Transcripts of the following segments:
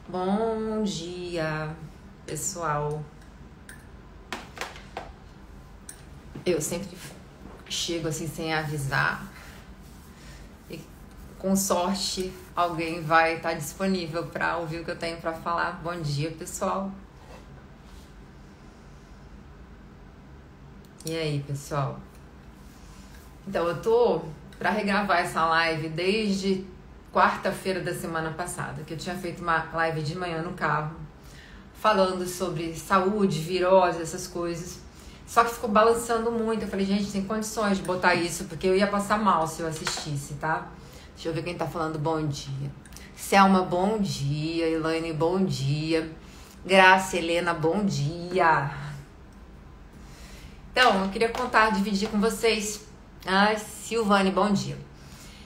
Bom dia, pessoal. Eu sempre chego assim sem avisar e com sorte alguém vai estar disponível para ouvir o que eu tenho para falar. Bom dia, pessoal. E aí, pessoal? Então, eu tô para regravar essa live desde quarta-feira da semana passada, que eu tinha feito uma live de manhã no carro, falando sobre saúde, virose, essas coisas. Só que ficou balançando muito. Eu falei, gente, tem condições de botar isso, porque eu ia passar mal se eu assistisse, tá? Deixa eu ver quem tá falando bom dia. Selma, bom dia. Elaine, bom dia. Graça, Helena, bom dia. Então, eu queria dividir com vocês. Ai, Silvane, bom dia.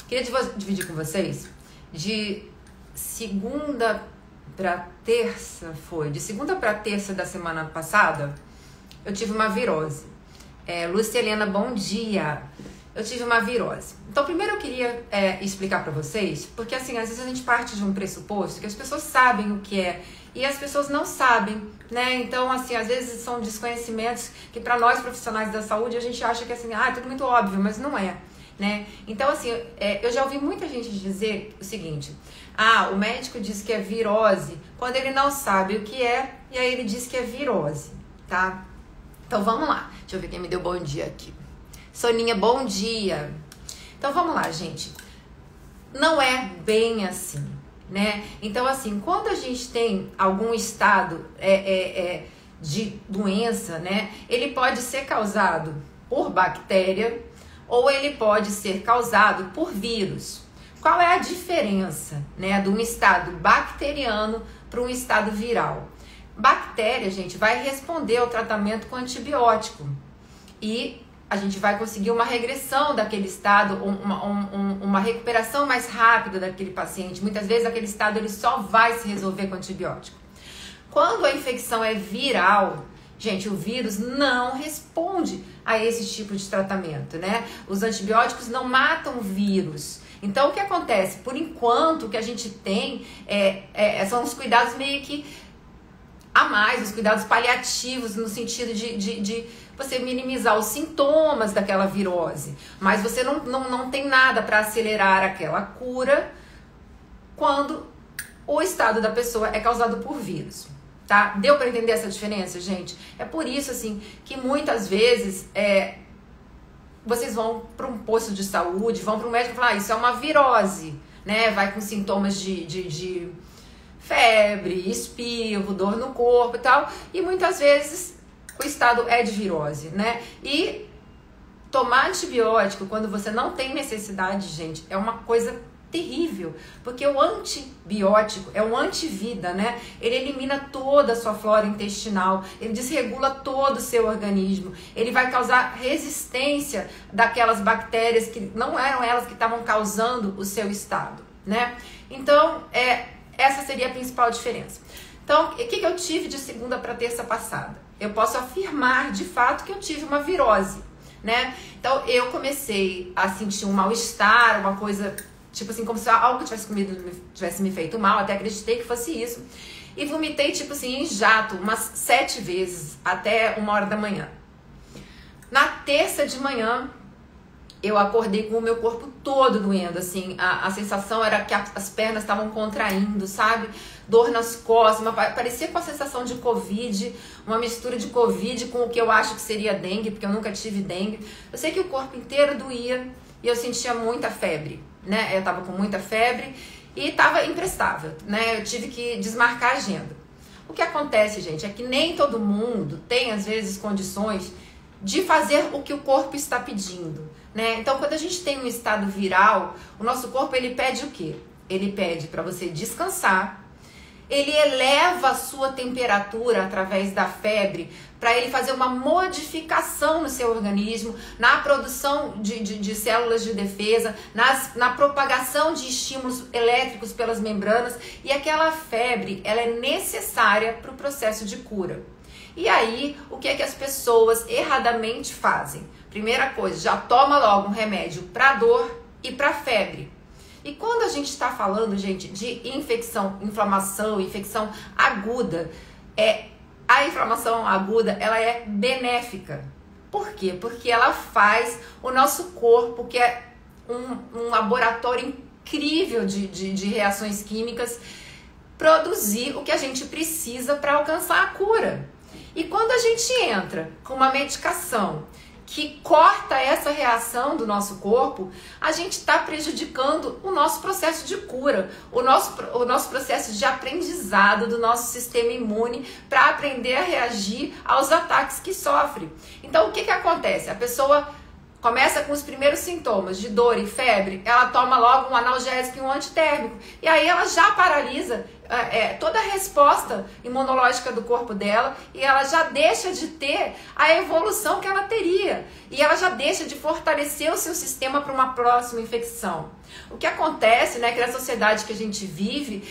Queria dividir com vocês de segunda para terça, de segunda para terça da semana passada, eu tive uma virose. Lúcia Helena, bom dia. Eu tive uma virose. Então, primeiro eu queria explicar para vocês, porque assim, às vezes a gente parte de um pressuposto que as pessoas sabem o que é e as pessoas não sabem, né? Então, assim, às vezes são desconhecimentos que para nós profissionais da saúde a gente acha que assim, é tudo muito óbvio, mas não é. Né? Então, assim, eu já ouvi muita gente dizer o seguinte: o médico diz que é virose quando ele não sabe o que é, e aí ele diz que é virose, tá? Então, vamos lá. Deixa eu ver quem me deu bom dia aqui. Soninha, bom dia. Então, vamos lá, gente. Não é bem assim, né? Então, assim, quando a gente tem algum estado de doença, né? Ele pode ser causado por bactéria, ou ele pode ser causado por vírus. Qual é a diferença, né, de um estado bacteriano para um estado viral? Bactéria, gente, vai responder ao tratamento com antibiótico e a gente vai conseguir uma regressão daquele estado, uma recuperação mais rápida daquele paciente. Muitas vezes aquele estado ele só vai se resolver com antibiótico. Quando a infecção é viral, gente, o vírus não responde a esse tipo de tratamento, né? Os antibióticos não matam o vírus. Então, o que acontece? Por enquanto, o que a gente tem são os cuidados meio que a mais, os cuidados paliativos, no sentido de você minimizar os sintomas daquela virose. Mas você não tem nada para acelerar aquela cura quando o estado da pessoa é causado por vírus. Tá? Deu para entender essa diferença, gente? É por isso, assim, que muitas vezes vocês vão para um posto de saúde, vão para um médico e falam, isso é uma virose, né? Vai com sintomas de febre, espirro, dor no corpo e tal. E muitas vezes o estado é de virose, né? E tomar antibiótico quando você não tem necessidade, gente, é uma coisa terrível, porque o antibiótico é um antivida, né? Ele elimina toda a sua flora intestinal, ele desregula todo o seu organismo, ele vai causar resistência daquelas bactérias que não eram elas que estavam causando o seu estado, né? Então, essa seria a principal diferença. Então, o que eu tive de segunda para terça passada? Eu posso afirmar, de fato, que eu tive uma virose, né? Então, eu comecei a sentir um mal-estar, uma coisa tipo assim, como se algo que tivesse comido tivesse me feito mal, até acreditei que fosse isso. E vomitei, tipo assim, em jato, umas 7 vezes, até 1h da manhã. Na terça de manhã, eu acordei com o meu corpo todo doendo, assim. A sensação era que as pernas estavam contraindo, sabe? Dor nas costas, parecia com a sensação de Covid, uma mistura de Covid com o que eu acho que seria dengue, porque eu nunca tive dengue. Eu sei que o corpo inteiro doía e eu sentia muita febre, né? Eu tava com muita febre e tava imprestável, né? Eu tive que desmarcar a agenda. O que acontece, gente, é que nem todo mundo tem, às vezes, condições de fazer o que o corpo está pedindo, né? Então, quando a gente tem um estado viral, o nosso corpo, ele pede o quê? Ele pede para você descansar, ele eleva a sua temperatura através da febre para ele fazer uma modificação no seu organismo, na produção de células de defesa, na propagação de estímulos elétricos pelas membranas, e aquela febre, ela é necessária para o processo de cura. E aí, o que é que as pessoas erradamente fazem? Primeira coisa, já toma logo um remédio para dor e para febre. E quando a gente está falando, gente, de inflamação aguda, a inflamação aguda, ela é benéfica. Por quê? Porque ela faz o nosso corpo, que é um laboratório incrível de reações químicas, produzir o que a gente precisa para alcançar a cura. E quando a gente entra com uma medicação que corta essa reação do nosso corpo, a gente está prejudicando o nosso processo de cura, o nosso processo de aprendizado do nosso sistema imune para aprender a reagir aos ataques que sofre. Então, o que acontece? A pessoa começa com os primeiros sintomas de dor e febre, ela toma logo um analgésico e um antitérmico, e aí ela já paralisa toda a resposta imunológica do corpo dela, e ela já deixa de ter a evolução que ela teria, e ela já deixa de fortalecer o seu sistema para uma próxima infecção. O que acontece, né, que na sociedade que a gente vive,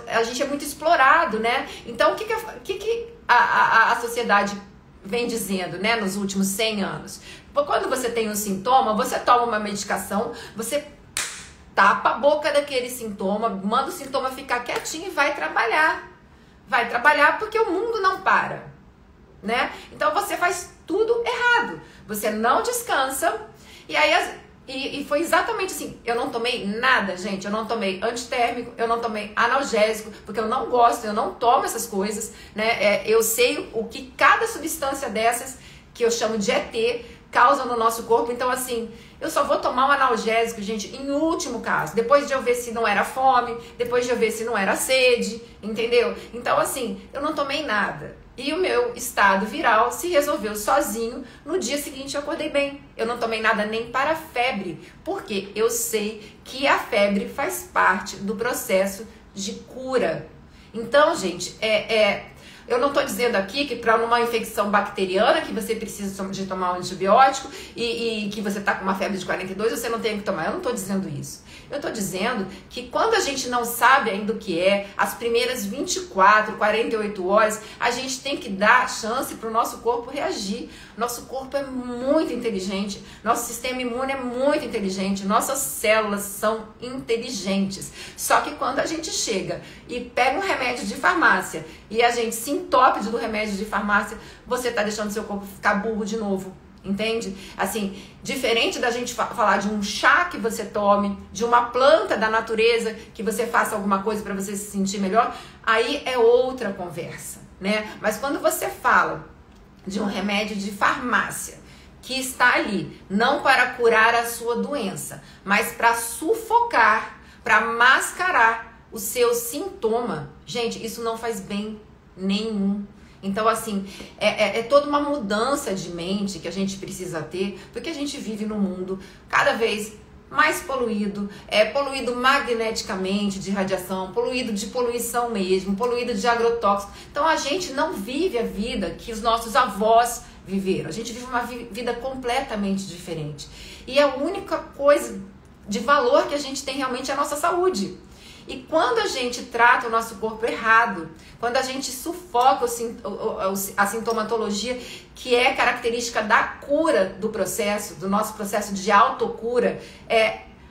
a gente é muito explorado, né? Então, o que a sociedade vem dizendo, né, nos últimos 100 anos? Quando você tem um sintoma, você toma uma medicação, você tapa a boca daquele sintoma, manda o sintoma ficar quietinho e vai trabalhar. Vai trabalhar porque o mundo não para, né? Então você faz tudo errado. Você não descansa. E aí e foi exatamente assim. Eu não tomei nada, gente. Eu não tomei antitérmico, eu não tomei analgésico, porque eu não gosto, eu não tomo essas coisas, né? Eu sei o que cada substância dessas, que eu chamo de ET, causa no nosso corpo. Então, assim, eu só vou tomar um analgésico, gente, em último caso, depois de eu ver se não era fome, depois de eu ver se não era sede, entendeu? Então, assim, eu não tomei nada. E o meu estado viral se resolveu sozinho. No dia seguinte eu acordei bem. Eu não tomei nada nem para febre, porque eu sei que a febre faz parte do processo de cura. Então, gente, eu não estou dizendo aqui que para uma infecção bacteriana que você precisa de tomar um antibiótico e que você está com uma febre de 42, você não tem que tomar. Eu não estou dizendo isso. Eu estou dizendo que quando a gente não sabe ainda o que as primeiras 24, 48 horas, a gente tem que dar chance para o nosso corpo reagir. Nosso corpo é muito inteligente, nosso sistema imune é muito inteligente, nossas células são inteligentes. Só que quando a gente chega e pega um remédio de farmácia e a gente se entope do remédio de farmácia, você está deixando seu corpo ficar burro de novo. Entende? Assim, diferente da gente falar de um chá que você tome, de uma planta da natureza que você faça alguma coisa para você se sentir melhor, aí é outra conversa, né? Mas quando você fala de um remédio de farmácia que está ali não para curar a sua doença, mas para sufocar, para mascarar o seu sintoma, gente, isso não faz bem nenhum. Então, assim, é toda uma mudança de mente que a gente precisa ter, porque a gente vive num mundo cada vez mais poluído, poluído magneticamente de radiação, poluído de poluição mesmo, poluído de agrotóxicos. Então, a gente não vive a vida que os nossos avós viveram. A gente vive uma vida completamente diferente. E a única coisa de valor que a gente tem realmente é a nossa saúde. E quando a gente trata o nosso corpo errado, quando a gente sufoca a sintomatologia, que é característica da cura do processo, do nosso processo de autocura,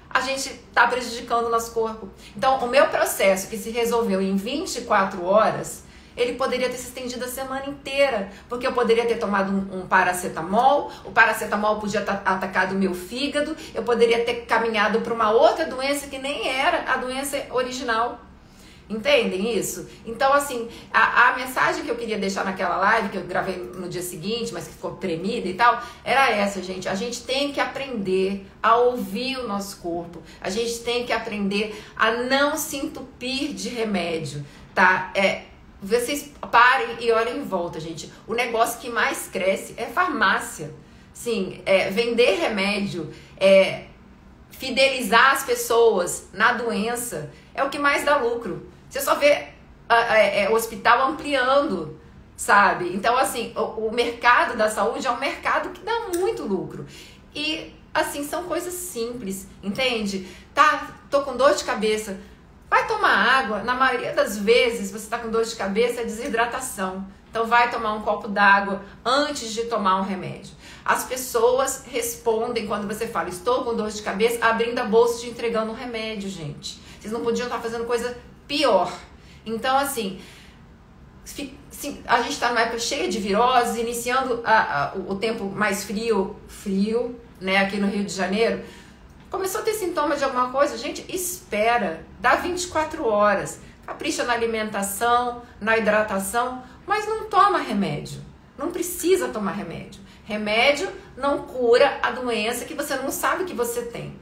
a gente está prejudicando o nosso corpo. Então, o meu processo, que se resolveu em 24 horas, ele poderia ter se estendido a semana inteira, porque eu poderia ter tomado um paracetamol, o paracetamol podia ter atacado o meu fígado, eu poderia ter caminhado para uma outra doença que nem era a doença original. Entendem isso? Então, assim, a mensagem que eu queria deixar naquela live, que eu gravei no dia seguinte, mas que ficou tremida e tal, era essa, gente. A gente tem que aprender a ouvir o nosso corpo, a gente tem que aprender a não se entupir de remédio, tá? Vocês parem e olhem em volta, gente. O negócio que mais cresce é farmácia. Sim, vender remédio, fidelizar as pessoas na doença é o que mais dá lucro. Você só vê o hospital ampliando, sabe? Então, assim, o mercado da saúde é um mercado que dá muito lucro. E, assim, são coisas simples, entende? Tá, tô com dor de cabeça. Vai tomar água, na maioria das vezes você está com dor de cabeça, é desidratação. Então vai tomar um copo d'água antes de tomar um remédio. As pessoas respondem quando você fala, estou com dor de cabeça, abrindo a bolsa e te entregando um remédio, gente. Vocês não podiam estar fazendo coisa pior. Então, assim, a gente está numa época cheia de viroses, iniciando o tempo mais frio, né, aqui no Rio de Janeiro. Começou a ter sintomas de alguma coisa, gente, espera, dá 24 horas. Capricha na alimentação, na hidratação, mas não toma remédio. Não precisa tomar remédio. Remédio não cura a doença que você não sabe que você tem.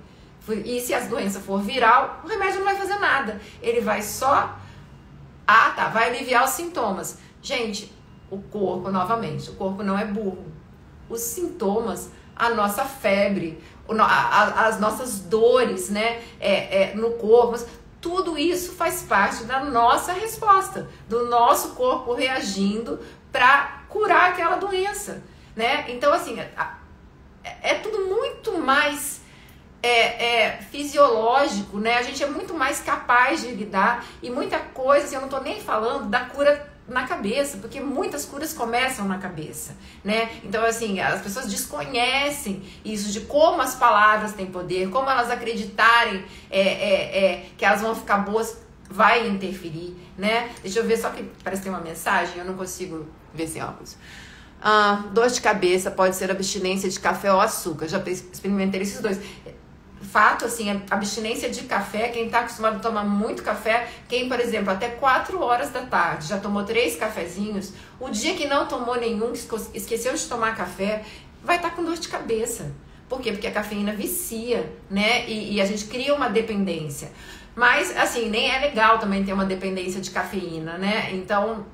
E se a doença for viral, o remédio não vai fazer nada. Ele vai só... vai aliviar os sintomas. Gente, o corpo, novamente, o corpo não é burro. Os sintomas, a nossa febre, as nossas dores, né, no corpo, tudo isso faz parte da nossa resposta, do nosso corpo reagindo para curar aquela doença, né? Então, assim, é tudo muito mais fisiológico, né? A gente é muito mais capaz de lidar e muita coisa, assim, eu não tô nem falando da cura na cabeça, porque muitas curas começam na cabeça, né? Então, assim, as pessoas desconhecem isso de como as palavras têm poder, como elas acreditarem que elas vão ficar boas, vai interferir, né? Deixa eu ver, só que parece ter uma mensagem, eu não consigo ver sem óculos. Dor de cabeça pode ser abstinência de café ou açúcar, já experimentei esses dois. Fato, assim, a abstinência de café, quem está acostumado a tomar muito café, quem, por exemplo, até 4 horas da tarde já tomou 3 cafezinhos, o dia que não tomou nenhum, esqueceu de tomar café, vai estar com dor de cabeça. Por quê? Porque a cafeína vicia, né? E a gente cria uma dependência. Mas, assim, nem é legal também ter uma dependência de cafeína, né? Então...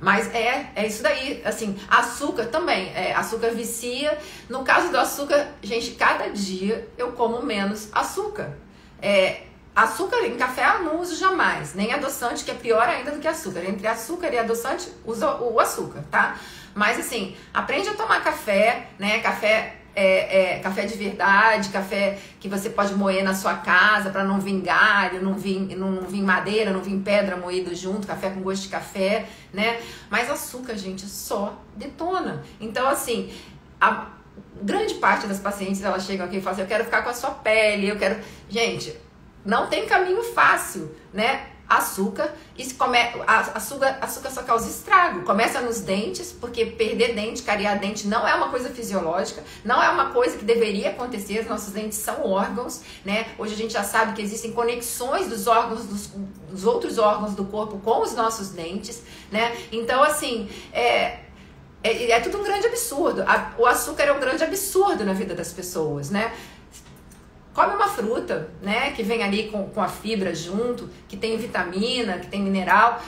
Mas é isso daí, assim, açúcar também, açúcar vicia. No caso do açúcar, gente, cada dia eu como menos açúcar. Açúcar em café eu não uso jamais, nem adoçante, que é pior ainda do que açúcar. Entre açúcar e adoçante, usa o açúcar, tá? Mas assim, aprende a tomar café, né? Café de verdade, café que você pode moer na sua casa para não vir galho, não vir madeira, não vir pedra moído junto, café com gosto de café, né? Mas açúcar, gente, só detona. Então, assim, a grande parte das pacientes, elas chegam aqui e falam assim, eu quero ficar com a sua pele, eu quero... Gente, não tem caminho fácil, né? Açúcar só causa estrago. Começa nos dentes, porque perder dente, cariar dente não é uma coisa fisiológica, não é uma coisa que deveria acontecer. Os nossos dentes são órgãos, né? Hoje a gente já sabe que existem conexões dos órgãos, dos outros órgãos do corpo com os nossos dentes, né? Então, assim, é tudo um grande absurdo. O açúcar é um grande absurdo na vida das pessoas, né? Come uma fruta, né, que vem ali com a fibra junto, que tem vitamina, que tem mineral,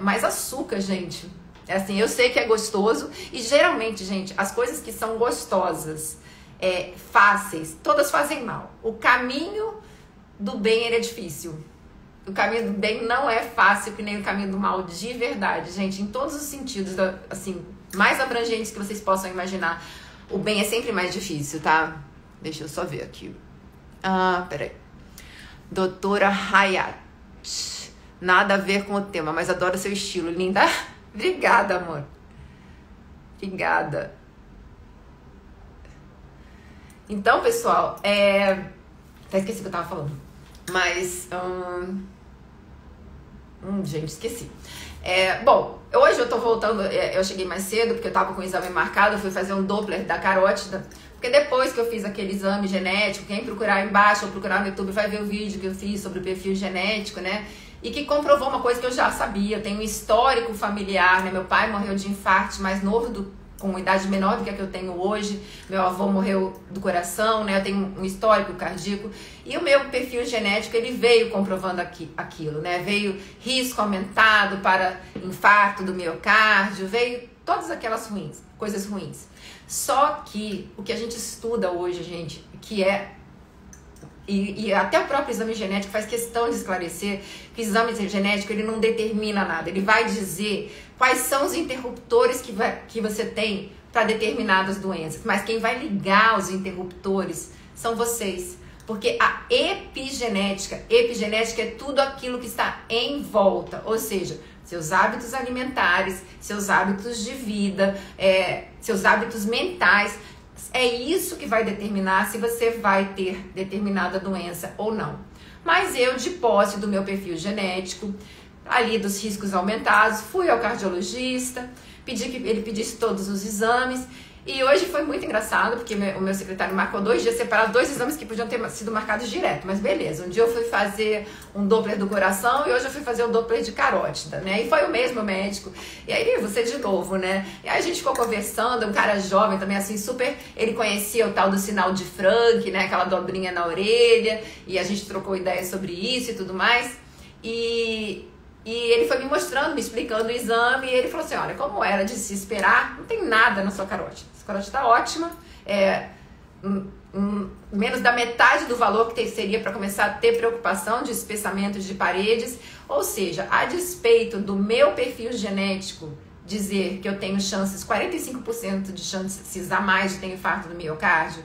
mas açúcar, gente, assim, eu sei que é gostoso e geralmente, gente, as coisas que são gostosas, fáceis, todas fazem mal. O caminho do bem, ele é difícil. O caminho do bem não é fácil que nem o caminho do mal de verdade, gente, em todos os sentidos, assim, mais abrangentes que vocês possam imaginar. O bem é sempre mais difícil, tá? Deixa eu só ver aqui. Peraí. Doutora Hayat. Nada a ver com o tema, mas adoro seu estilo, linda. Obrigada, amor. Obrigada. Então, pessoal, até esqueci o que eu tava falando. Mas, gente, esqueci. Bom, hoje eu tô voltando, eu cheguei mais cedo, porque eu tava com o exame marcado, eu fui fazer um Doppler da carótida. Porque depois que eu fiz aquele exame genético, quem procurar aí embaixo ou procurar no YouTube vai ver o vídeo que eu fiz sobre o perfil genético, né? E que comprovou uma coisa que eu já sabia. Eu tenho um histórico familiar, né? Meu pai morreu de infarto mais novo, com uma idade menor do que a que eu tenho hoje. Meu avô morreu do coração, né? Eu tenho um histórico cardíaco. E o meu perfil genético, ele veio comprovando aquilo, né? Veio risco aumentado para infarto do miocárdio, veio todas aquelas coisas ruins. Só que o que a gente estuda hoje, gente, que e até o próprio exame genético faz questão de esclarecer que o exame genético, ele não determina nada, ele vai dizer quais são os interruptores que você tem para determinadas doenças, mas quem vai ligar os interruptores são vocês. Porque a epigenética é tudo aquilo que está em volta, ou seja, seus hábitos alimentares, seus hábitos de vida, seus hábitos mentais. É isso que vai determinar se você vai ter determinada doença ou não. Mas eu, de posse do meu perfil genético, ali dos riscos aumentados, fui ao cardiologista, pedi que ele pedisse todos os exames. E hoje foi muito engraçado, porque o meu secretário marcou 2 dias separados, 2 exames que podiam ter sido marcados direto. Mas beleza, um dia eu fui fazer um Doppler do coração e hoje eu fui fazer o Doppler de carótida, né? E foi o mesmo médico. E aí você de novo, né? E aí a gente ficou conversando, um cara jovem também, assim, super... Ele conhecia o tal do sinal de Frank, né? Aquela dobrinha na orelha. E a gente trocou ideias sobre isso e tudo mais. E ele foi me mostrando, me explicando o exame, e ele falou assim, olha, como era de se esperar, não tem nada na sua carótida. A carótida está ótima, menos da metade do valor que seria para começar a ter preocupação de espessamento de paredes. Ou seja, a despeito do meu perfil genético dizer que eu tenho chances, 45% de chances a mais de ter infarto do miocárdio,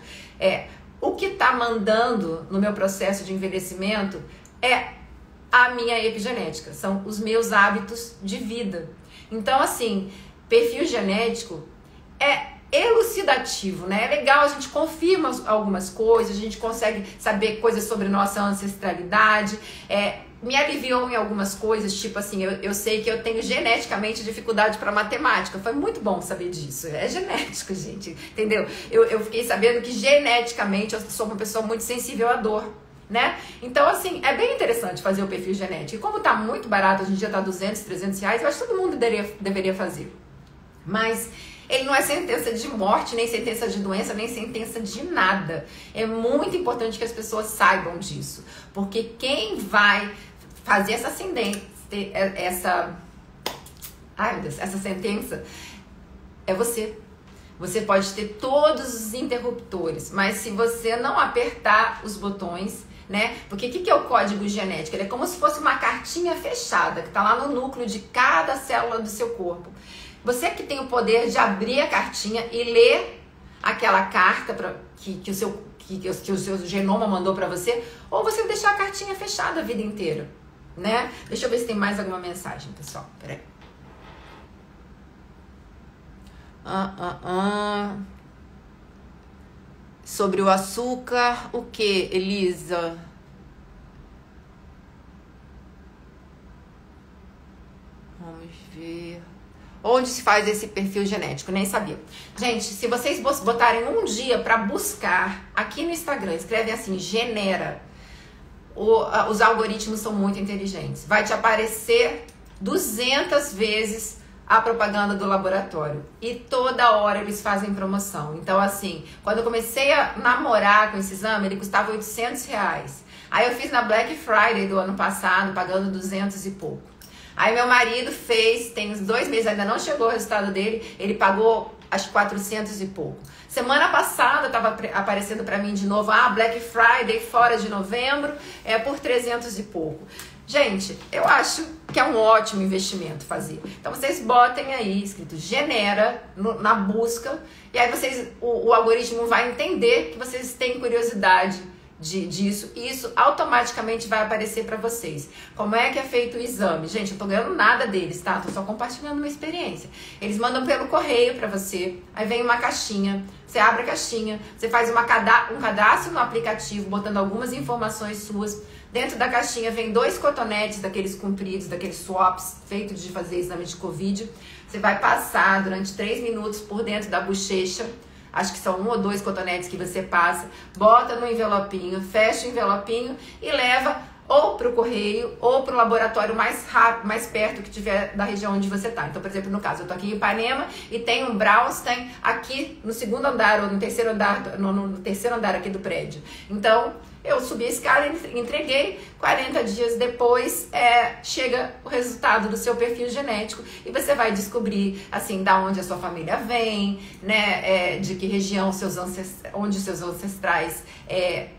o que está mandando no meu processo de envelhecimento é a minha epigenética, são os meus hábitos de vida. Então, assim, perfil genético é elucidativo, né? É legal, a gente confirma algumas coisas, a gente consegue saber coisas sobre nossa ancestralidade, me aliviou em algumas coisas, tipo assim, eu sei que eu tenho geneticamente dificuldade para matemática. Foi muito bom saber disso. É genético, gente, entendeu? Eu fiquei sabendo que geneticamente eu sou uma pessoa muito sensível à dor, né? Então, assim, é bem interessante fazer o perfil genético. E como tá muito barato, hoje em dia tá 200, 300 reais, eu acho que todo mundo deveria fazer. Mas ele não é sentença de morte, nem sentença de doença, nem sentença de nada. É muito importante que as pessoas saibam disso. Porque quem vai fazer essa sentença é você. Você pode ter todos os interruptores, mas se você não apertar os botões, né? Porque o que é o código genético? Ele é como se fosse uma cartinha fechada, que está lá no núcleo de cada célula do seu corpo. Você que tem o poder de abrir a cartinha e ler aquela carta que o seu genoma mandou para você, ou você deixar a cartinha fechada a vida inteira, né? Deixa eu ver se tem mais alguma mensagem, pessoal. Peraí. Sobre o açúcar, o que, Elisa? Vamos ver. Onde se faz esse perfil genético? Nem sabia. Gente, se vocês botarem um dia para buscar aqui no Instagram, escrevem assim, Genera. Os algoritmos são muito inteligentes. Vai te aparecer 200 vezes a propaganda do laboratório. E toda hora eles fazem promoção. Então, assim, quando eu comecei a namorar com esse exame, ele custava 800 reais. Aí eu fiz na Black Friday do ano passado, pagando 200 e pouco. Aí meu marido fez, tem uns 2 meses, ainda não chegou o resultado dele, ele pagou acho 400 e pouco. Semana passada estava aparecendo para mim de novo, Black Friday fora de novembro, por 300 e pouco. Gente, eu acho que é um ótimo investimento fazer. Então vocês botem aí escrito Genera na busca, e aí o algoritmo vai entender que vocês têm curiosidade disso, e isso automaticamente vai aparecer para vocês. Como é que é feito o exame? Gente, eu tô ganhando nada deles, tá? Tô só compartilhando uma experiência. Eles mandam pelo correio para você, aí vem uma caixinha, você abre a caixinha, você faz um cadastro no aplicativo, botando algumas informações suas. Dentro da caixinha vem 2 cotonetes, daqueles compridos, daqueles swaps, feitos de fazer exame de Covid. Você vai passar durante 3 minutos por dentro da bochecha. Acho que são 1 ou 2 cotonetes que você passa, bota no envelopinho, fecha o envelopinho e leva ou para o correio ou para o laboratório mais rápido, mais perto que tiver da região onde você está. Então, por exemplo, no caso, eu tô aqui em Ipanema e tem um Braustein aqui no 2º andar ou no 3º andar, no 3º andar aqui do prédio. Então, eu subi a escala e entreguei. 40 dias depois, chega o resultado do seu perfil genético e você vai descobrir, assim, da onde a sua família vem, né, de que região onde seus ancestrais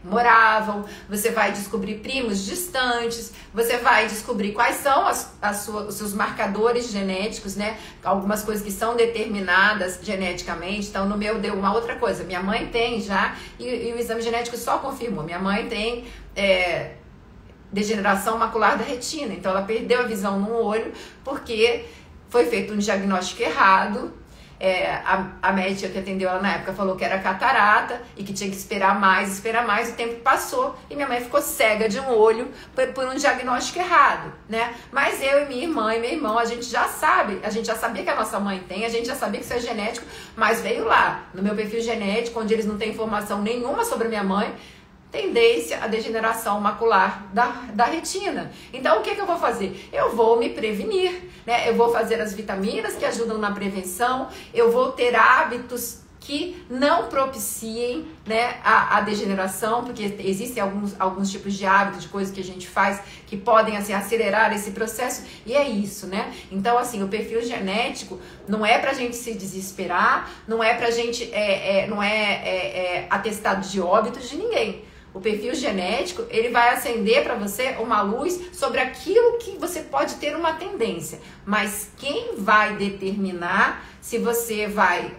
moravam. Você vai descobrir primos distantes, você vai descobrir quais são os seus marcadores genéticos, né, algumas coisas que são determinadas geneticamente. Então, no meu deu uma outra coisa. Minha mãe tem já, e o exame genético só confirmou. Minha mãe mãe tem degeneração macular da retina, então ela perdeu a visão num olho porque foi feito um diagnóstico errado. A médica que atendeu ela na época falou que era catarata e que tinha que esperar mais, o tempo passou e minha mãe ficou cega de um olho por um diagnóstico errado, né? Mas eu e minha irmã e meu irmão, a gente já sabia que a nossa mãe tem, a gente já sabia que isso é genético, mas veio lá, no meu perfil genético, onde eles não têm informação nenhuma sobre minha mãe, tendência à degeneração macular da retina. Então, o que eu vou fazer? Eu vou me prevenir, né? Eu vou fazer as vitaminas que ajudam na prevenção, eu vou ter hábitos que não propiciem, né, a degeneração, porque existem alguns tipos de hábitos, de coisas que a gente faz que podem, assim, acelerar esse processo, e é isso, né? Então, assim, o perfil genético não é pra gente se desesperar, não é pra gente, não é atestado de óbitos de ninguém. O perfil genético, ele vai acender para você uma luz sobre aquilo que você pode ter uma tendência. Mas quem vai determinar se você vai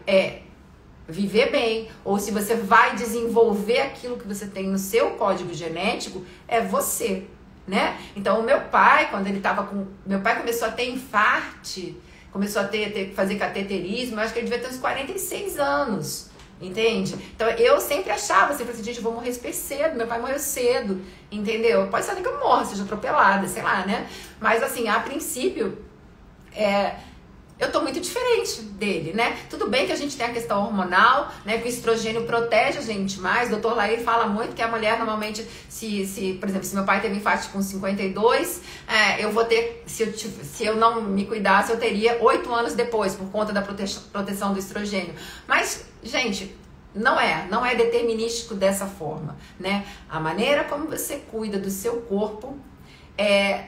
viver bem ou se você vai desenvolver aquilo que você tem no seu código genético é você, né? Então, o meu pai, quando ele estava com... Meu pai começou a ter infarte, começou a fazer cateterismo, eu acho que ele devia ter uns 46 anos. Entende? Então eu sempre achava, sempre assim, gente, eu vou morrer super cedo, meu pai morreu cedo, entendeu? Pode ser que eu morra, seja atropelada, sei lá, né? Mas assim, a princípio, eu tô muito diferente dele, né? Tudo bem que a gente tem a questão hormonal, né? Que o estrogênio protege a gente mais. O Dr. Lair fala muito que a mulher normalmente, por exemplo, se meu pai teve infarto com 52, eu vou ter, se eu não me cuidasse, eu teria 8 anos depois, por conta da proteção do estrogênio. Mas, gente, não é determinístico dessa forma, né? A maneira como você cuida do seu corpo é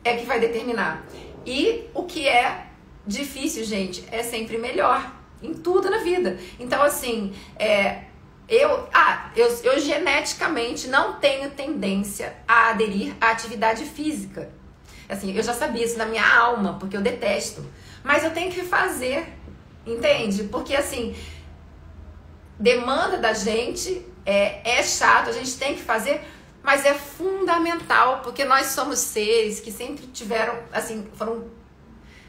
que vai determinar. E o que é difícil, gente, é sempre melhor em tudo na vida. Então, assim, eu geneticamente não tenho tendência a aderir à atividade física. Assim, eu já sabia isso na minha alma, porque eu detesto. Mas eu tenho que fazer, entende? Porque, assim, demanda da gente, é chato, a gente tem que fazer, mas é fundamental, porque nós somos seres que sempre tiveram, assim, foram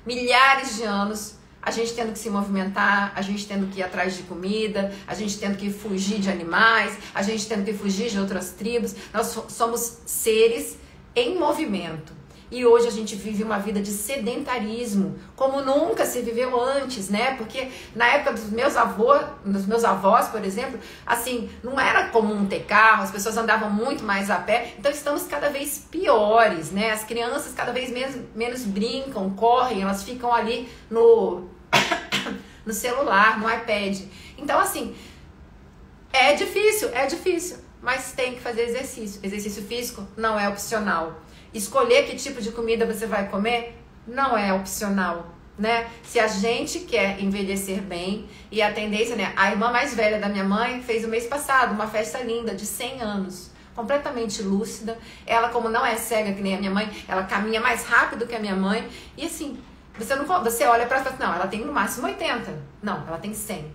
milhares de anos, a gente tendo que se movimentar, a gente tendo que ir atrás de comida, a gente tendo que fugir de animais, a gente tendo que fugir de outras tribos. Nós somos seres em movimento. E hoje a gente vive uma vida de sedentarismo, como nunca se viveu antes, né? Porque na época dos meus avós, por exemplo, assim, não era comum ter carro, as pessoas andavam muito mais a pé, então estamos cada vez piores, né? As crianças cada vez menos brincam, correm, elas ficam ali no celular, no iPad. Então, assim, é difícil, mas tem que fazer exercício. Exercício físico não é opcional. Escolher que tipo de comida você vai comer não é opcional, né? Se a gente quer envelhecer bem, e a tendência, né? A irmã mais velha da minha mãe fez o mês passado uma festa linda de 100 anos, completamente lúcida. Ela, como não é cega que nem a minha mãe, ela caminha mais rápido que a minha mãe. E assim, você olha pra ela e fala, não, ela tem no máximo 80. Não, ela tem 100.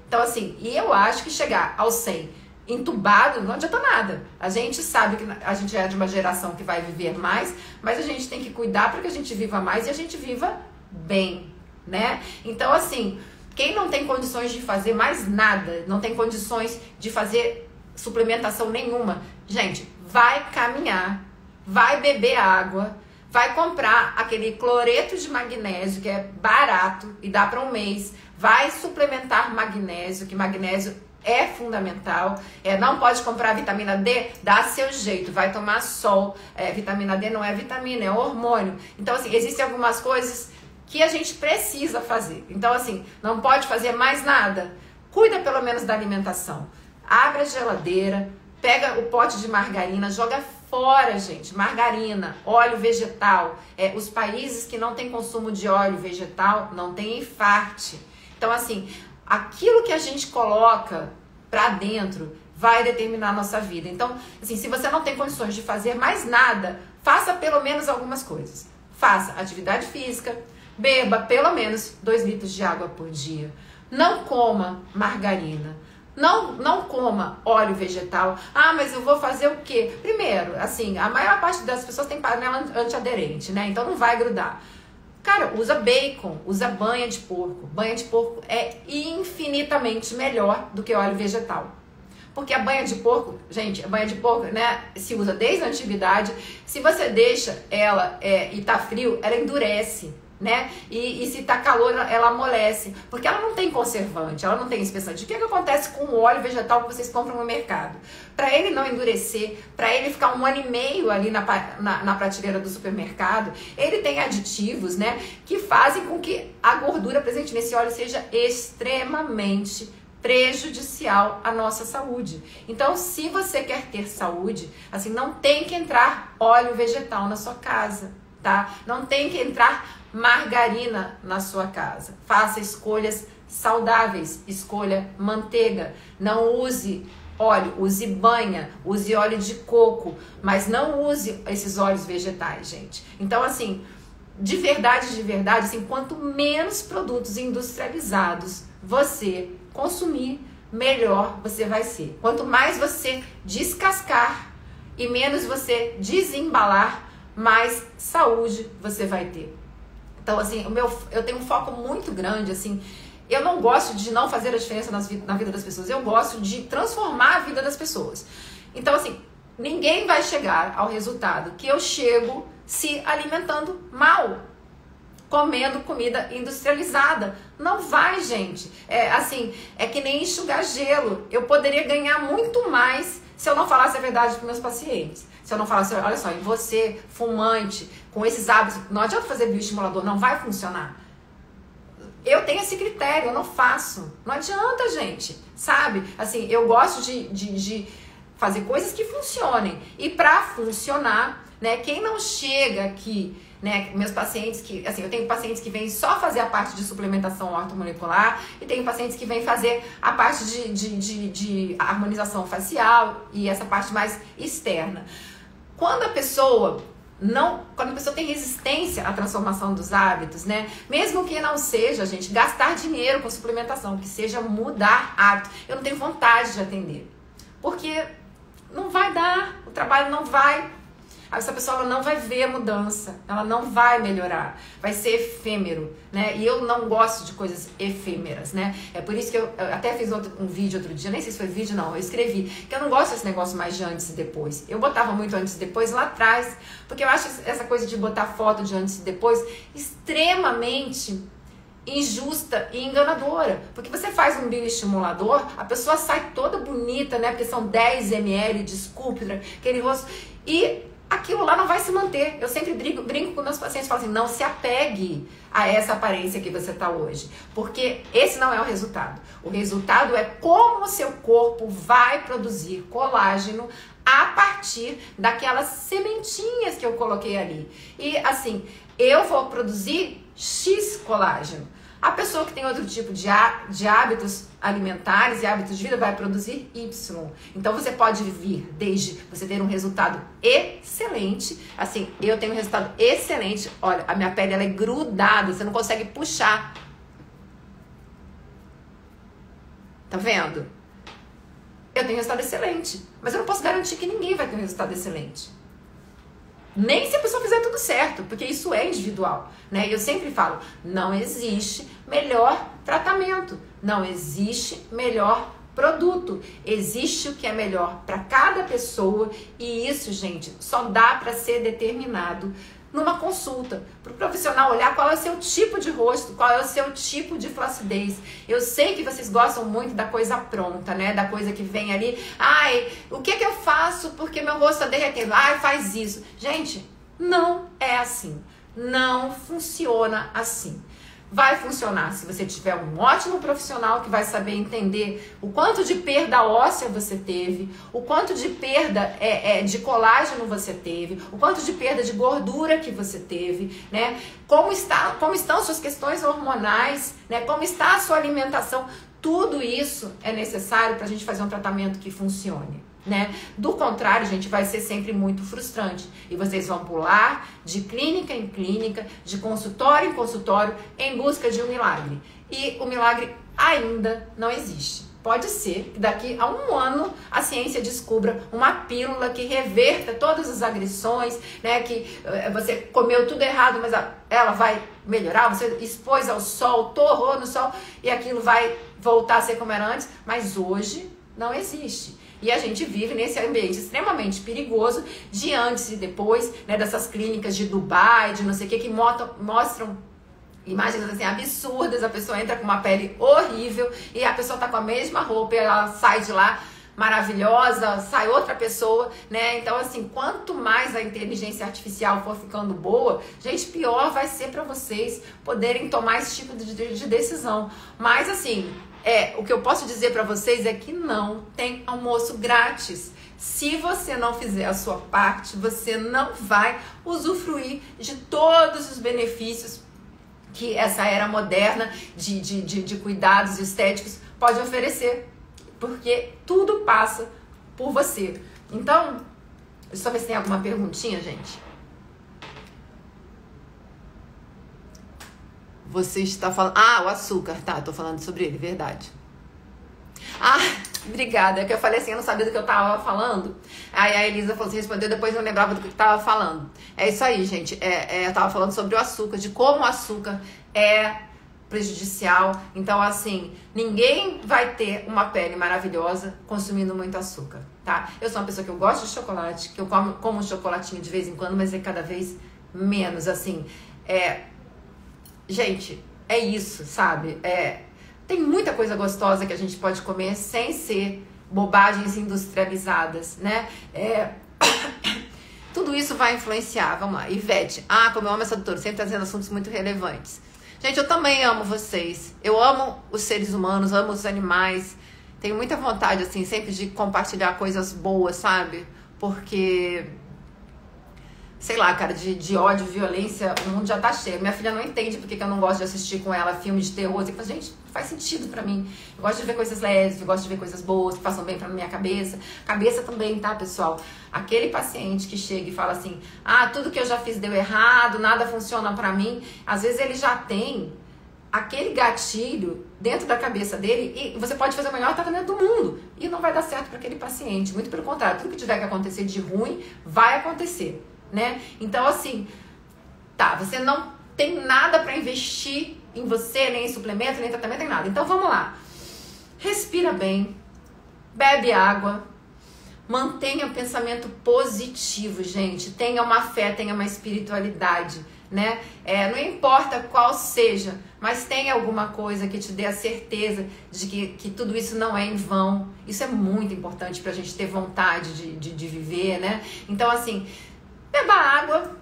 Então assim, e eu acho que chegar aos 100 entubado não adianta nada. A gente sabe que a gente é de uma geração que vai viver mais, mas a gente tem que cuidar para que a gente viva mais e a gente viva bem, né? Então, assim, quem não tem condições de fazer mais nada, não tem condições de fazer suplementação nenhuma, gente, vai caminhar, vai beber água, vai comprar aquele cloreto de magnésio que é barato e dá para um mês, vai suplementar magnésio, que magnésio é fundamental. Não pode comprar vitamina D, dá seu jeito, vai tomar sol. Vitamina D não é vitamina, é hormônio. Então, assim, existem algumas coisas que a gente precisa fazer. Então, assim, não pode fazer mais nada. Cuida pelo menos da alimentação. Abre a geladeira, pega o pote de margarina, joga fora, gente. Margarina, óleo vegetal. Os países que não têm consumo de óleo vegetal não têm infarte. Então, assim, aquilo que a gente coloca pra dentro vai determinar a nossa vida. Então, assim, se você não tem condições de fazer mais nada, faça pelo menos algumas coisas. Faça atividade física, beba pelo menos 2 litros de água por dia. Não coma margarina. Não coma óleo vegetal. Ah, mas eu vou fazer o quê? Primeiro, assim, a maior parte das pessoas tem panela antiaderente, né? Então não vai grudar. Cara, usa bacon, usa banha de porco. Banha de porco é infinitamente melhor do que óleo vegetal. Porque a banha de porco, gente, a banha de porco, né, se usa desde a antiguidade. Se você deixa ela e tá frio, ela endurece, né? E se tá calor, ela amolece. Porque ela não tem conservante, ela não tem espessante. O que acontece com o óleo vegetal que vocês compram no mercado? Para ele não endurecer, para ele ficar 1 ano e meio ali na prateleira do supermercado, ele tem aditivos, né, que fazem com que a gordura presente nesse óleo seja extremamente prejudicial à nossa saúde. Então, se você quer ter saúde, assim, não tem que entrar óleo vegetal na sua casa, tá? Não tem que entrar margarina na sua casa. Faça escolhas saudáveis, escolha manteiga, não use óleo, use banha, use óleo de coco, mas não use esses óleos vegetais, gente. Então, assim, de verdade, assim, quanto menos produtos industrializados você consumir, melhor você vai ser. Quanto mais você descascar e menos você desembalar, mais saúde você vai ter. Então, assim, eu tenho um foco muito grande, assim, eu não gosto de não fazer a diferença na vida das pessoas, eu gosto de transformar a vida das pessoas. Então, assim, ninguém vai chegar ao resultado que eu chego se alimentando mal, comendo comida industrializada. Não vai, gente. É que nem enxugar gelo. Eu poderia ganhar muito mais se eu não falasse a verdade para meus pacientes. Se eu não falasse, olha só, e você, fumante, com esses hábitos, não adianta fazer bioestimulador, não vai funcionar. Eu tenho esse critério, eu não faço. Não adianta, gente, sabe? Assim, eu gosto de fazer coisas que funcionem. E para funcionar, né, quem não chega aqui, né, meus pacientes que, assim, eu tenho pacientes que vêm só fazer a parte de suplementação ortomolecular e tenho pacientes que vêm fazer a parte de harmonização facial e essa parte mais externa. Quando a pessoa tem resistência à transformação dos hábitos, né? Mesmo que não seja, gente, gastar dinheiro com suplementação, que seja mudar hábito. Eu não tenho vontade de atender, porque não vai dar, o trabalho não vai. Essa pessoa ela não vai ver a mudança, ela não vai melhorar, vai ser efêmero, né? E eu não gosto de coisas efêmeras, né? É por isso que eu até fiz um vídeo outro dia, nem sei se foi vídeo não, eu escrevi, que eu não gosto desse negócio mais de antes e depois. Eu botava muito antes e depois lá atrás, porque eu acho essa coisa de botar foto de antes e depois extremamente injusta e enganadora, porque você faz um bioestimulador, a pessoa sai toda bonita, né? Porque são 10 ml de Sculptra, aquele rosto, e aquilo lá não vai se manter. Eu sempre brinco com meus pacientes, falo assim, não se apegue a essa aparência que você está hoje, porque esse não é o resultado. O resultado é como o seu corpo vai produzir colágeno a partir daquelas sementinhas que eu coloquei ali. E assim, eu vou produzir X colágeno. A pessoa que tem outro tipo de hábitos alimentares e hábitos de vida vai produzir Y. Então você pode vir desde você ter um resultado excelente, assim, eu tenho um resultado excelente, olha, a minha pele ela é grudada, você não consegue puxar. Tá vendo? Eu tenho um resultado excelente, mas eu não posso garantir que ninguém vai ter um resultado excelente. Nem se a pessoa fizer tudo certo, porque isso é individual, né? Eu sempre falo, não existe melhor tratamento, não existe melhor produto, existe o que é melhor para cada pessoa e isso, gente, só dá para ser determinado numa consulta, para o profissional olhar qual é o seu tipo de rosto, qual é o seu tipo de flacidez. Eu sei que vocês gostam muito da coisa pronta, né? Da coisa que vem ali. Ai, o que eu faço porque meu rosto está derretendo? Ai, faz isso. Gente, não é assim. Não funciona assim. Vai funcionar se você tiver um ótimo profissional que vai saber entender o quanto de perda óssea você teve, o quanto de perda de colágeno você teve, o quanto de perda de gordura que você teve, né? Como estão suas questões hormonais, né? Como está a sua alimentação. Tudo isso é necessário para a gente fazer um tratamento que funcione. Né? Do contrário, gente, vai ser sempre muito frustrante e vocês vão pular de clínica em clínica, de consultório em consultório em busca de um milagre e o milagre ainda não existe, Pode ser que daqui a um ano a ciência descubra uma pílula que reverta todas as agressões, né? Que você comeu tudo errado, mas ela vai melhorar. Você expôs ao sol, torrou no sol e aquilo vai voltar a ser como era antes. Mas hoje não existe. E a gente vive nesse ambiente extremamente perigoso de antes e depois, né? Dessas clínicas de Dubai, de não sei o que mostram imagens assim absurdas, a pessoa entra com uma pele horrível e a pessoa tá com a mesma roupa e ela sai de lá maravilhosa, sai outra pessoa, né? Então assim, quanto mais a inteligência artificial for ficando boa, gente, pior vai ser para vocês poderem tomar esse tipo de decisão. Mas assim, o que eu posso dizer para vocês é que não tem almoço grátis. Se você não fizer a sua parte, você não vai usufruir de todos os benefícios que essa era moderna de cuidados estéticos pode oferecer, porque tudo passa por você. Então, deixa eu só ver se tem alguma perguntinha, gente. Você está falando... o açúcar, tá, tô falando sobre ele, verdade. Obrigada, é que eu falei assim, eu não sabia do que eu tava falando. Aí a Elisa falou assim, respondeu, depois eu não lembrava do que eu tava falando. É isso aí, gente. Eu tava falando sobre o açúcar, de como o açúcar é prejudicial. Então, assim, ninguém vai ter uma pele maravilhosa consumindo muito açúcar, tá? Eu sou uma pessoa que eu gosto de chocolate, que eu como um chocolatinho de vez em quando, mas é cada vez menos, assim. Gente, é isso, sabe? Tem muita coisa gostosa que a gente pode comer sem ser bobagens industrializadas, né? Tudo isso vai influenciar. Vamos lá. Ivete. Como eu amo essa doutora, sempre trazendo assuntos muito relevantes. Gente, eu também amo vocês. Eu amo os seres humanos, amo os animais. Tenho muita vontade, assim, sempre de compartilhar coisas boas, sabe? Porque... sei lá, cara, de ódio, violência, o mundo já tá cheio. Minha filha não entende porque que eu não gosto de assistir com ela filme de terror. Eu falo, gente, faz sentido pra mim. Eu gosto de ver coisas leves, eu gosto de ver coisas boas, que façam bem pra minha cabeça. Cabeça também, tá, pessoal? Aquele paciente que chega e fala assim, tudo que eu já fiz deu errado, nada funciona pra mim. Às vezes ele já tem aquele gatilho dentro da cabeça dele e você pode fazer o melhor tratamento do mundo e não vai dar certo pra aquele paciente. Muito pelo contrário, tudo que tiver que acontecer de ruim, vai acontecer. Né? Então, assim, você não tem nada para investir em você, nem em suplemento, nem em tratamento, nem nada. Então, vamos lá. Respira bem, bebe água, mantenha o pensamento positivo, gente. Tenha uma fé, tenha uma espiritualidade, né? Não importa qual seja, mas tenha alguma coisa que te dê a certeza de que tudo isso não é em vão. Isso é muito importante pra gente ter vontade de viver, né? Então, assim... beba água,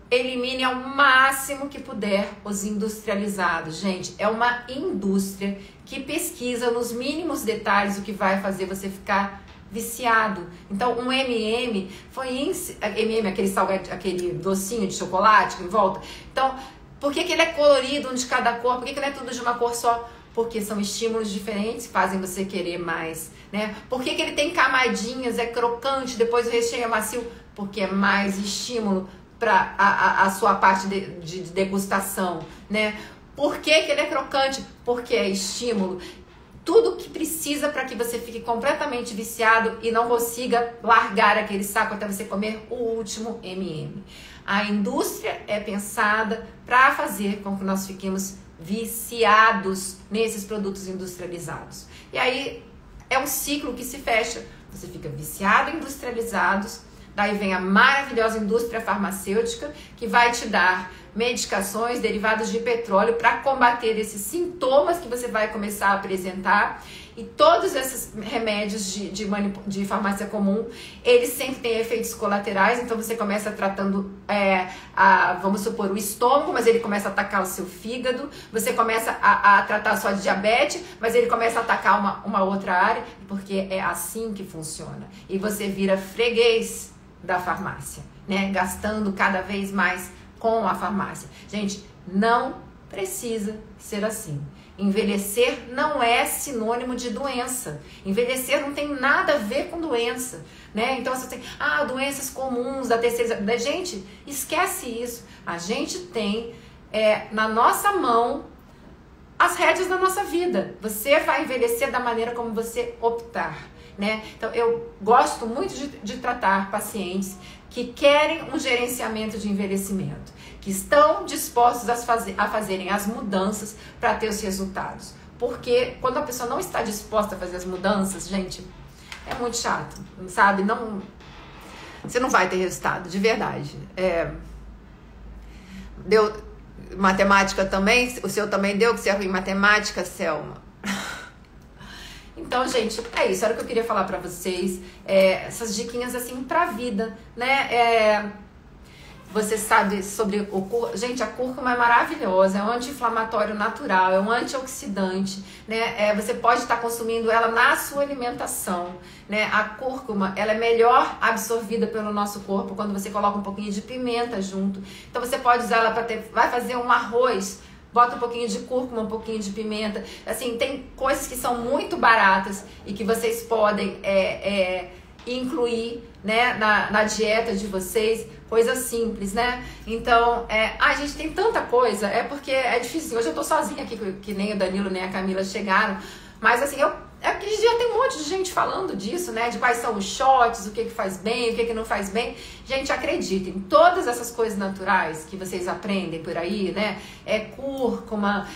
elimine ao máximo que puder os industrializados. Gente, é uma indústria que pesquisa nos mínimos detalhes o que vai fazer você ficar viciado. Então, um M&M M&M, aquele docinho de chocolate que volta. Então, por que ele é colorido, um de cada cor? Por que não é tudo de uma cor só? Porque são estímulos diferentes que fazem você querer mais, né? Por que ele tem camadinhas, é crocante, depois o recheio é macio? Porque é mais estímulo para a sua parte de degustação, né? Por que ele é crocante? Porque é estímulo. Tudo que precisa para que você fique completamente viciado e não consiga largar aquele saco até você comer o último M&M. A indústria é pensada para fazer com que nós fiquemos viciados nesses produtos industrializados. E aí é um ciclo que se fecha. Você fica viciado em industrializados, daí vem a maravilhosa indústria farmacêutica que vai te dar medicações derivadas de petróleo para combater esses sintomas que você vai começar a apresentar. E todos esses remédios de farmácia comum, eles sempre têm efeitos colaterais. Então você começa tratando, vamos supor, o estômago, mas ele começa a atacar o seu fígado. Você começa a tratar só de diabetes, mas ele começa a atacar uma outra área, porque é assim que funciona. E você vira freguês da farmácia, né? Gastando cada vez mais com a farmácia. Gente, não precisa ser assim. Envelhecer não é sinônimo de doença. Envelhecer não tem nada a ver com doença, né? Então você tem, doenças comuns da terceira idade. Gente, esquece isso. A gente tem na nossa mão as rédeas da nossa vida. Você vai envelhecer da maneira como você optar, né? Então, eu gosto muito de tratar pacientes que querem um gerenciamento de envelhecimento, que estão dispostos a fazerem as mudanças para ter os resultados. Porque quando a pessoa não está disposta a fazer as mudanças, gente, é muito chato, sabe? Você não vai ter resultado, de verdade. Deu matemática também? O seu também deu, que você é ruim em matemática, Selma? Então, gente, é isso. Era o que eu queria falar pra vocês. Essas diquinhas, assim, pra vida, né? Você sabe sobre o cúrcuma. Gente, a cúrcuma é maravilhosa, é um anti-inflamatório natural, é um antioxidante, né? Você pode estar consumindo ela na sua alimentação, né? A cúrcuma, ela é melhor absorvida pelo nosso corpo quando você coloca um pouquinho de pimenta junto. Então você pode usar ela para vai fazer um arroz, bota um pouquinho de cúrcuma, um pouquinho de pimenta. Assim, tem coisas que são muito baratas e que vocês podem incluir, né, na dieta de vocês, coisa simples, né? Então, gente, tem tanta coisa, porque é difícil. Hoje eu tô sozinha aqui, que nem o Danilo nem a Camila chegaram, mas assim, porque já tem um monte de gente falando disso, né? De quais são os shots, o que faz bem, o que não faz bem. Gente, acreditem, todas essas coisas naturais que vocês aprendem por aí, né? Cúrcuma,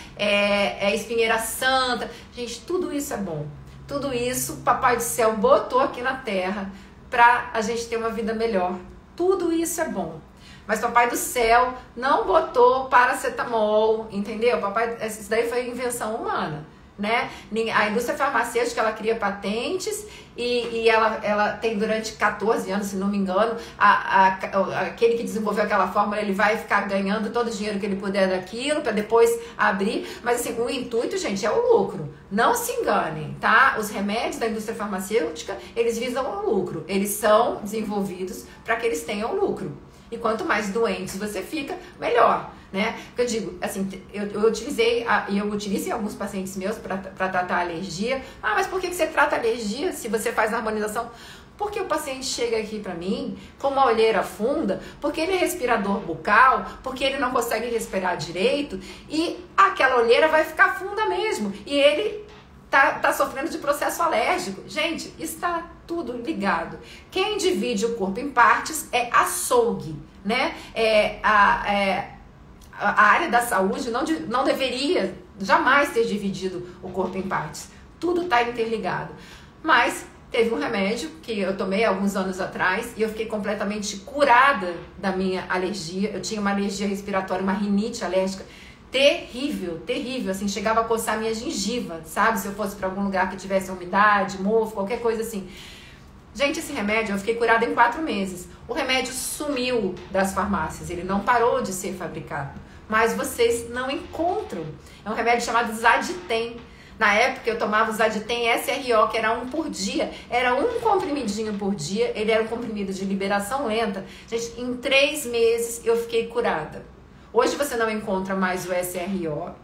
espinheira santa. Gente, tudo isso é bom. Tudo isso o Papai do Céu botou aqui na Terra pra a gente ter uma vida melhor. Tudo isso é bom. Mas Papai do Céu não botou paracetamol, entendeu? Isso daí foi invenção humana, né? A indústria farmacêutica, ela cria patentes e ela tem durante 14 anos, se não me engano, aquele que desenvolveu aquela fórmula, ele vai ficar ganhando todo o dinheiro que ele puder daquilo para depois abrir. Mas assim, o intuito, gente, é o lucro. Não se enganem, tá? Os remédios da indústria farmacêutica, eles visam o lucro. Eles são desenvolvidos para que eles tenham lucro. E quanto mais doentes você fica, melhor, né? Porque eu digo, assim, eu utilizo em alguns pacientes meus para tratar alergia. Mas por que você trata alergia se você faz a harmonização? Porque o paciente chega aqui para mim com uma olheira funda, porque ele é respirador bucal, porque ele não consegue respirar direito e aquela olheira vai ficar funda mesmo. E ele tá sofrendo de processo alérgico. Gente, está tudo ligado. Quem divide o corpo em partes é açougue, né? A área da saúde não deveria jamais ter dividido o corpo em partes. Tudo está interligado. Mas teve um remédio que eu tomei alguns anos atrás e eu fiquei completamente curada da minha alergia. Eu tinha uma alergia respiratória, uma rinite alérgica terrível, terrível, assim, chegava a coçar a minha gengiva, sabe? Se eu fosse para algum lugar que tivesse umidade, mofo, qualquer coisa assim. Gente, esse remédio, eu fiquei curada em 4 meses. O remédio sumiu das farmácias, ele não parou de ser fabricado, mas vocês não encontram. É um remédio chamado Zaditem. Na época eu tomava o Zaditem SRO, que era 1 por dia. Era um comprimidinho por dia, ele era um comprimido de liberação lenta. Gente, em 3 meses eu fiquei curada. Hoje você não encontra mais o SRO,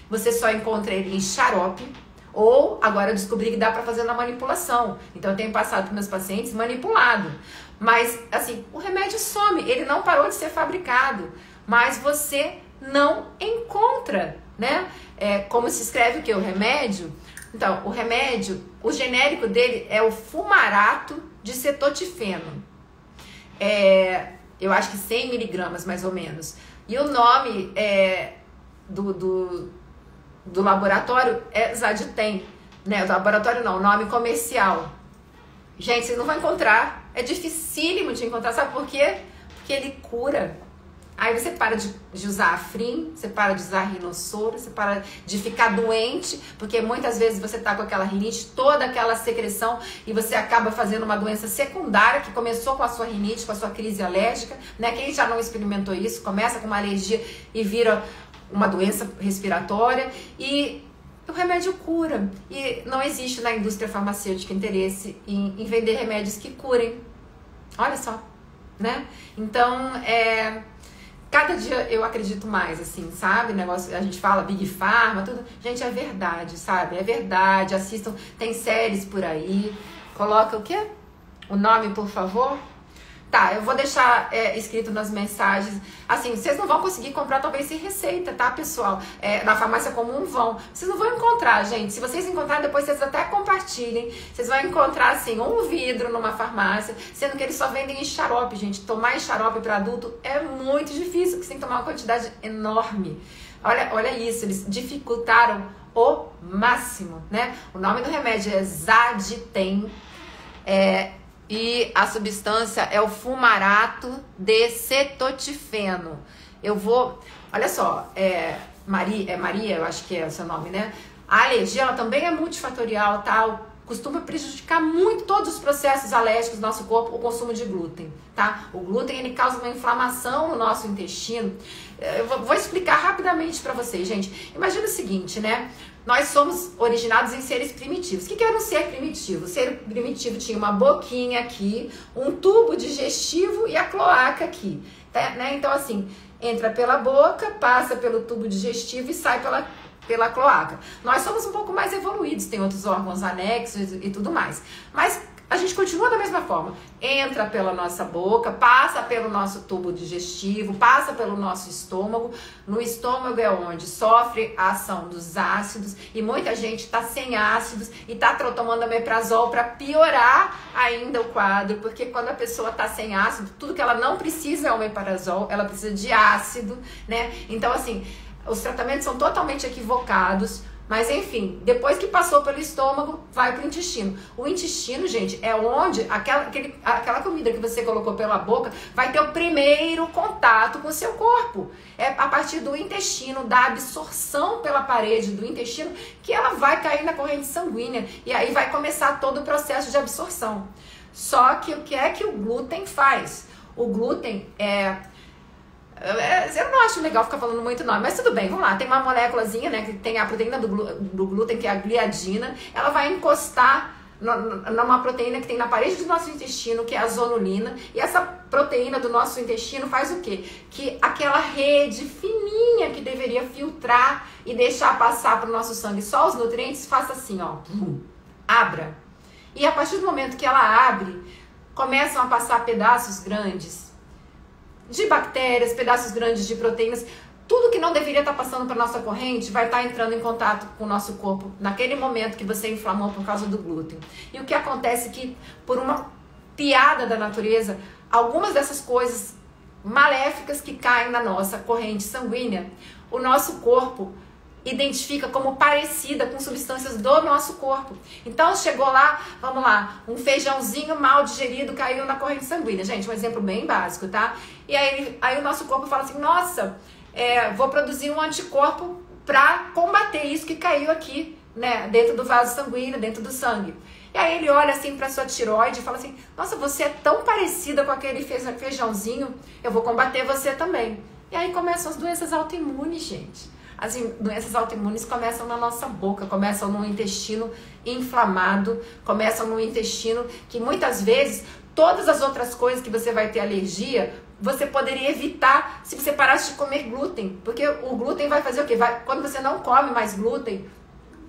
você só encontra ele em xarope, ou agora eu descobri que dá para fazer na manipulação. Então eu tenho passado para meus pacientes manipulado. Mas assim, o remédio some, ele não parou de ser fabricado, mas você não encontra, né? Como se escreve o que? O remédio? Então, o remédio, o genérico dele é o fumarato de cetotifeno. Eu acho que 100 miligramas mais ou menos. E o nome do laboratório é Zaditem, né? O laboratório não, o nome comercial. Gente, vocês não vão encontrar, é dificílimo de encontrar, sabe por quê? Porque ele cura. Aí você para de usar Afrin, você para de usar rinossoro, você para de ficar doente, porque muitas vezes você tá com aquela rinite, toda aquela secreção, e você acaba fazendo uma doença secundária que começou com a sua rinite, com a sua crise alérgica, né? Quem já não experimentou isso, começa com uma alergia e vira uma doença respiratória, e o remédio cura. E não existe na indústria farmacêutica interesse em vender remédios que curem. Olha só, né? Então, cada dia eu acredito mais, assim, sabe? Negócio, a gente fala Big Pharma, tudo. Gente, é verdade, sabe? É verdade. Assistam, tem séries por aí. Coloca o quê? O nome, por favor. Tá, eu vou deixar escrito nas mensagens. Assim, vocês não vão conseguir comprar talvez sem receita, tá, pessoal? Na farmácia comum vão. Vocês não vão encontrar, gente. Se vocês encontrarem, depois vocês até compartilhem. Vocês vão encontrar, assim, um vidro numa farmácia, sendo que eles só vendem em xarope, gente. Tomar em xarope para adulto é muito difícil, porque você tem que tomar uma quantidade enorme. Olha isso, eles dificultaram o máximo, né? O nome do remédio é Zaditem. E a substância é o fumarato de cetotifeno. Olha só, Maria, eu acho que é o seu nome, né? A alergia, ela também é multifatorial, tá? Costuma prejudicar muito todos os processos alérgicos do nosso corpo, o consumo de glúten, tá? O glúten, ele causa uma inflamação no nosso intestino. Eu vou explicar rapidamente pra vocês, gente. Imagina o seguinte, né? Nós somos originados em seres primitivos. O que era um ser primitivo? O ser primitivo tinha uma boquinha aqui, um tubo digestivo e a cloaca aqui, tá, né? Então, assim, entra pela boca, passa pelo tubo digestivo e sai pela cloaca. Nós somos um pouco mais evoluídos, tem outros órgãos anexos e tudo mais. Mas a gente continua da mesma forma. Entra pela nossa boca, passa pelo nosso tubo digestivo, passa pelo nosso estômago. No estômago é onde sofre a ação dos ácidos e muita gente está sem ácidos e está tomando omeprazol para piorar ainda o quadro, porque quando a pessoa está sem ácido, tudo que ela não precisa é omeprazol, ela precisa de ácido, né? Então, assim, os tratamentos são totalmente equivocados. Mas enfim, depois que passou pelo estômago, vai pro intestino. O intestino, gente, é onde aquela comida que você colocou pela boca vai ter o primeiro contato com o seu corpo. É a partir do intestino, da absorção pela parede do intestino, que ela vai cair na corrente sanguínea. E aí vai começar todo o processo de absorção. Só que o que é que o glúten faz? O glúten eu não acho legal ficar falando muito nome, mas tudo bem, vamos lá. Tem uma moléculazinha, né, que tem a proteína do glúten, que é a gliadina. Ela vai encostar numa proteína que tem na parede do nosso intestino, que é a zonulina. E essa proteína do nosso intestino faz o quê? Que aquela rede fininha que deveria filtrar e deixar passar para o nosso sangue só os nutrientes, faça assim, ó, abra. E a partir do momento que ela abre, começam a passar pedaços grandes de bactérias, pedaços grandes de proteínas, tudo que não deveria estar passando para nossa corrente vai estar entrando em contato com o nosso corpo naquele momento que você inflamou por causa do glúten. E o que acontece é que, por uma piada da natureza, algumas dessas coisas maléficas que caem na nossa corrente sanguínea, o nosso corpo identifica como parecida com substâncias do nosso corpo. Então chegou lá, vamos lá, um feijãozinho mal digerido caiu na corrente sanguínea. Gente, um exemplo bem básico, tá? E aí o nosso corpo fala assim, nossa, vou produzir um anticorpo para combater isso que caiu aqui, né, dentro do vaso sanguíneo, dentro do sangue. E aí ele olha assim para sua tireoide e fala assim, nossa, você é tão parecida com aquele feijãozinho, eu vou combater você também. E aí começam as doenças autoimunes, gente. As doenças autoimunes começam na nossa boca, começam no intestino inflamado, começam no intestino que muitas vezes todas as outras coisas que você vai ter alergia, você poderia evitar se você parasse de comer glúten. Porque o glúten vai fazer o quê? Quando você não come mais glúten,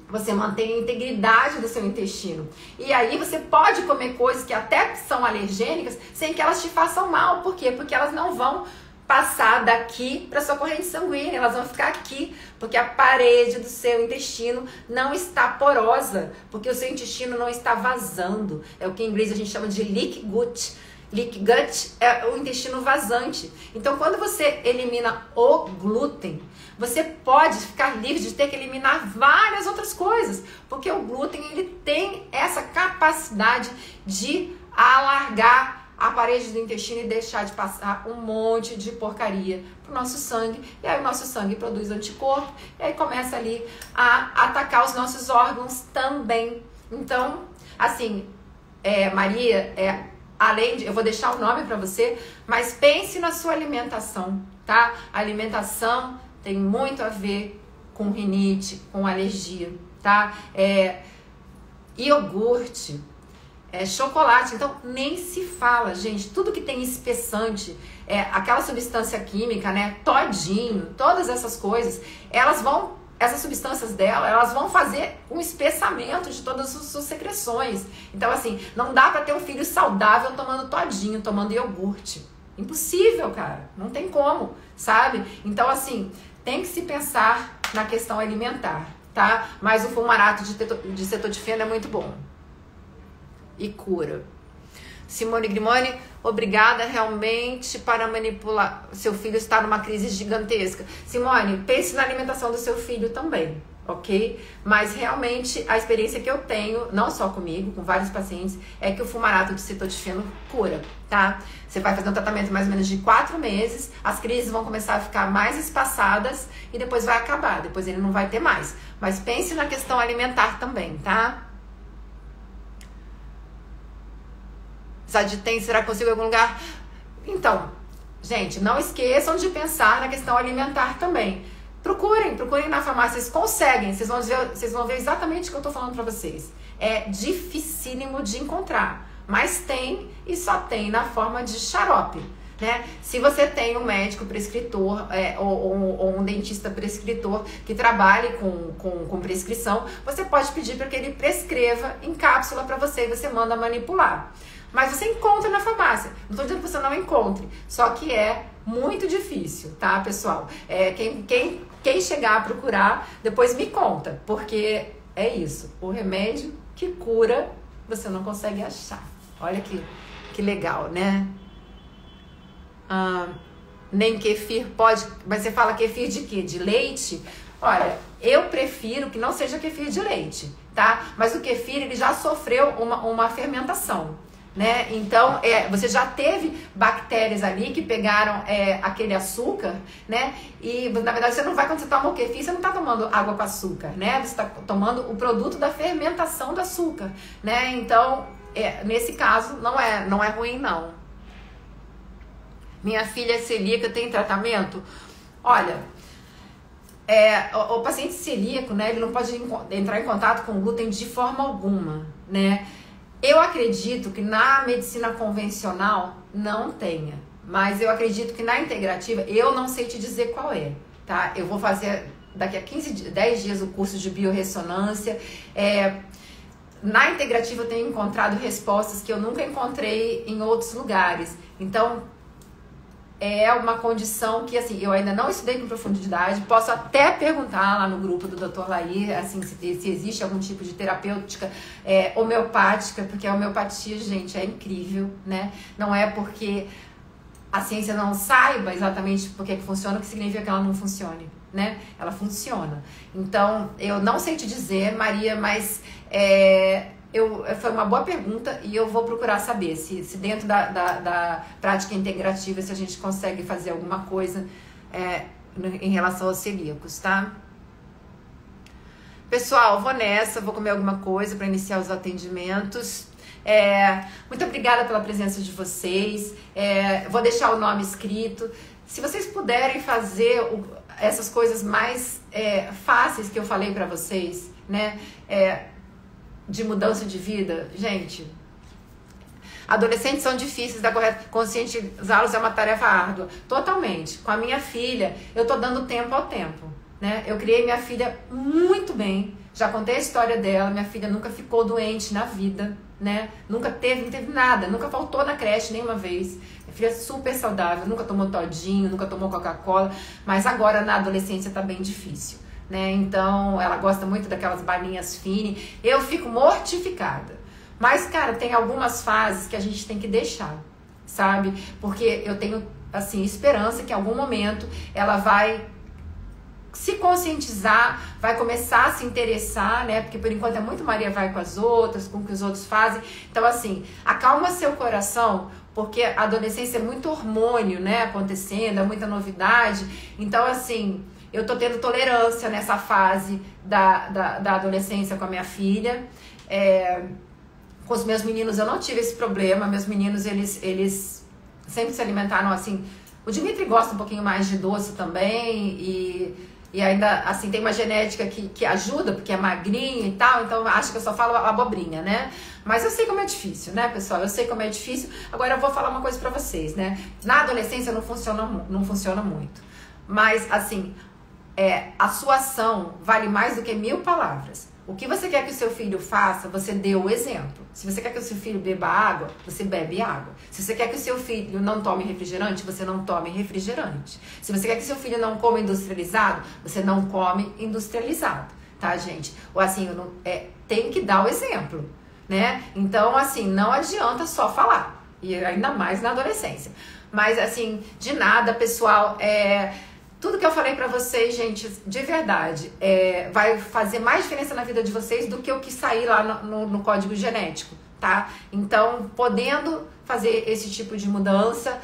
você mantém a integridade do seu intestino. E aí você pode comer coisas que até são alergênicas sem que elas te façam mal. Por quê? Porque elas não vão passar daqui para sua corrente sanguínea, elas vão ficar aqui, porque a parede do seu intestino não está porosa, porque o seu intestino não está vazando. É o que em inglês a gente chama de leak gut. Leak gut é o intestino vazante. Então, quando você elimina o glúten, você pode ficar livre de ter que eliminar várias outras coisas, porque o glúten ele tem essa capacidade de alargar a parede do intestino e deixar de passar um monte de porcaria pro nosso sangue. E aí o nosso sangue produz anticorpo e aí começa ali a atacar os nossos órgãos também. Então, assim, Maria, além de... Eu vou deixar o nome para você, mas pense na sua alimentação, tá? A alimentação tem muito a ver com rinite, com alergia, tá? Iogurte, chocolate, então nem se fala, gente, tudo que tem espessante, aquela substância química, né, todinho, todas essas coisas, elas vão essas substâncias dela, elas vão fazer um espessamento de todas as suas secreções. Então, assim, não dá pra ter um filho saudável tomando todinho, tomando iogurte. Impossível, cara. Não tem como, sabe? Então, assim, tem que se pensar na questão alimentar, tá? Mas o fumarato de cetodifeno é muito bom. E cura. Simone Grimoni, obrigada realmente para manipular. Seu filho está numa crise gigantesca. Simone, pense na alimentação do seu filho também, ok? Mas realmente a experiência que eu tenho, não só comigo, com vários pacientes, é que o fumarato de cetodifeno cura, tá? Você vai fazer um tratamento mais ou menos de 4 meses, as crises vão começar a ficar mais espaçadas e depois vai acabar, depois ele não vai ter mais. Mas pense na questão alimentar também, tá? Tem, será que consigo em algum lugar? Então, gente, não esqueçam de pensar na questão alimentar também. Procurem na farmácia, vocês conseguem, vocês vão ver exatamente o que eu tô falando pra vocês. É dificílimo de encontrar, mas tem e só tem na forma de xarope, né? Se você tem um médico prescritor ou um dentista prescritor que trabalhe com prescrição, você pode pedir para que ele prescreva em cápsula para você e você manda manipular. Mas você encontra na farmácia. Não estou dizendo que você não encontre, só que é muito difícil, tá, pessoal? Quem chegar a procurar, depois me conta, porque é isso. O remédio que cura, você não consegue achar. Olha que legal, né? Nem kefir pode... Mas você fala kefir de quê? De leite? Olha, eu prefiro que não seja kefir de leite, tá? Mas o kefir, ele já sofreu uma fermentação, né? Então, você já teve bactérias ali que pegaram aquele açúcar, né? E, na verdade, quando você toma o kefir, você não está tomando água com açúcar, né? Você está tomando o produto da fermentação do açúcar, né? Então, nesse caso, não é ruim, não. Minha filha é celíaca, tem tratamento? Olha, o paciente celíaco, né? Ele não pode entrar em contato com glúten de forma alguma, né? Eu acredito que na medicina convencional não tenha, mas eu acredito que na integrativa, eu não sei te dizer qual é, tá? Eu vou fazer daqui a 10 dias o curso de biorressonância. Na integrativa eu tenho encontrado respostas que eu nunca encontrei em outros lugares. Então, é uma condição que, assim, eu ainda não estudei com profundidade. Posso até perguntar lá no grupo do Dr. Lair, assim, se existe algum tipo de terapêutica homeopática, porque a homeopatia, gente, é incrível, né? Não é porque a ciência não saiba exatamente por que funciona, que significa que ela não funcione, né? Ela funciona. Então, eu não sei te dizer, Maria, mas foi uma boa pergunta e eu vou procurar saber se dentro da prática integrativa, se a gente consegue fazer alguma coisa em relação aos celíacos, tá? Pessoal, vou nessa, vou comer alguma coisa para iniciar os atendimentos. Muito obrigada pela presença de vocês. Vou deixar o nome escrito. Se vocês puderem fazer essas coisas mais fáceis que eu falei para vocês, né? De mudança de vida, gente, adolescentes são difíceis, conscientizá-los é uma tarefa árdua, totalmente. Com a minha filha, eu tô dando tempo ao tempo, né? Eu criei minha filha muito bem, já contei a história dela, minha filha nunca ficou doente na vida, né? Não teve nada, nunca faltou na creche nenhuma vez. Minha filha é super saudável, nunca tomou todinho, nunca tomou Coca-Cola, mas agora na adolescência tá bem difícil, né? Então, ela gosta muito daquelas balinhas fine. Eu fico mortificada. Mas, cara, tem algumas fases que a gente tem que deixar, sabe? Porque eu tenho, assim, esperança que em algum momento ela vai se conscientizar, vai começar a se interessar, né? Porque por enquanto é muito Maria vai com as outras, com o que os outros fazem. Então, assim, acalma seu coração, porque a adolescência é muito hormônio, né? Acontecendo, é muita novidade. Então, assim, eu tô tendo tolerância nessa fase da adolescência com a minha filha. Com os meus meninos eu não tive esse problema. Meus meninos, eles sempre se alimentaram assim. O Dimitri gosta um pouquinho mais de doce também. E ainda, assim, tem uma genética que ajuda, porque é magrinho e tal. Então, acho que eu só falo abobrinha, né? Mas eu sei como é difícil, né, pessoal? Eu sei como é difícil. Agora, eu vou falar uma coisa pra vocês, né? Na adolescência não funciona muito. Mas, assim, a sua ação vale mais do que 1000 palavras. O que você quer que o seu filho faça, você dê o exemplo. Se você quer que o seu filho beba água, você bebe água. Se você quer que o seu filho não tome refrigerante, você não tome refrigerante. Se você quer que o seu filho não coma industrializado, você não come industrializado, tá, gente? Ou assim, tem que dar o exemplo, né? Então, assim, não adianta só falar. E ainda mais na adolescência. Mas, assim, de nada, pessoal, tudo que eu falei pra vocês, gente, de verdade, vai fazer mais diferença na vida de vocês do que o que sair lá no código genético, tá? Então, podendo fazer esse tipo de mudança,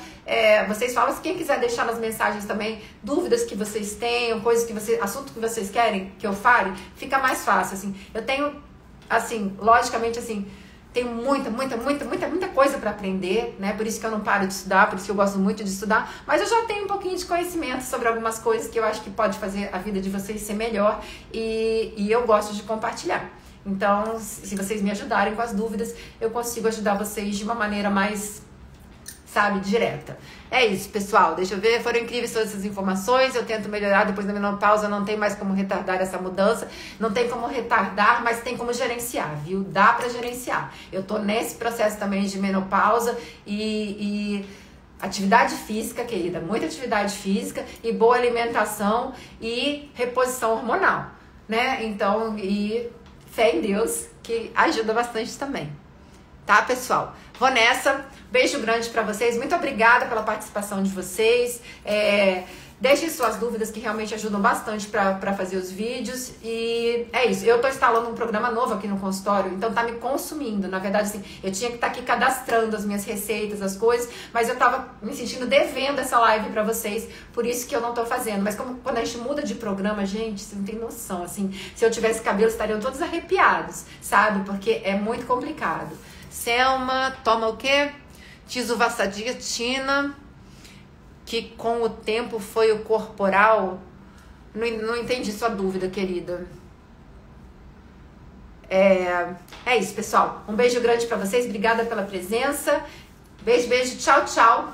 vocês falam, se quem quiser deixar nas mensagens também dúvidas que vocês tenham, coisas que vocês, assunto que vocês querem que eu fale, fica mais fácil, assim. Eu tenho, assim, logicamente, assim, tenho muita coisa para aprender, né? Por isso que eu não paro de estudar, por isso que eu gosto muito de estudar. Mas eu já tenho um pouquinho de conhecimento sobre algumas coisas que eu acho que pode fazer a vida de vocês ser melhor. E eu gosto de compartilhar. Então, se vocês me ajudarem com as dúvidas, eu consigo ajudar vocês de uma maneira mais, sabe, direta. É isso, pessoal. Deixa eu ver. Foram incríveis todas essas informações. Eu tento melhorar depois da menopausa. Não tem mais como retardar essa mudança. Não tem como retardar, mas tem como gerenciar, viu? Dá pra gerenciar. Eu tô nesse processo também de menopausa e atividade física, querida. Muita atividade física e boa alimentação e reposição hormonal, né? Então, e fé em Deus, que ajuda bastante também. Tá, pessoal? Vou nessa. Beijo grande pra vocês. Muito obrigada pela participação de vocês. Deixem suas dúvidas que realmente ajudam bastante pra fazer os vídeos. E é isso. Eu tô instalando um programa novo aqui no consultório, então tá me consumindo. Na verdade, assim, eu tinha que estar aqui cadastrando as minhas receitas, as coisas, mas eu tava me sentindo devendo essa live pra vocês, por isso que eu não tô fazendo. Mas quando a gente muda de programa, gente, você não tem noção, assim, se eu tivesse cabelo, estariam todos arrepiados, sabe? Porque é muito complicado. Selma, toma o quê? Tisuvastatina, que com o tempo foi o corporal. Não entendi sua dúvida, querida. É isso, pessoal. Um beijo grande pra vocês. Obrigada pela presença. Beijo, beijo. Tchau, tchau.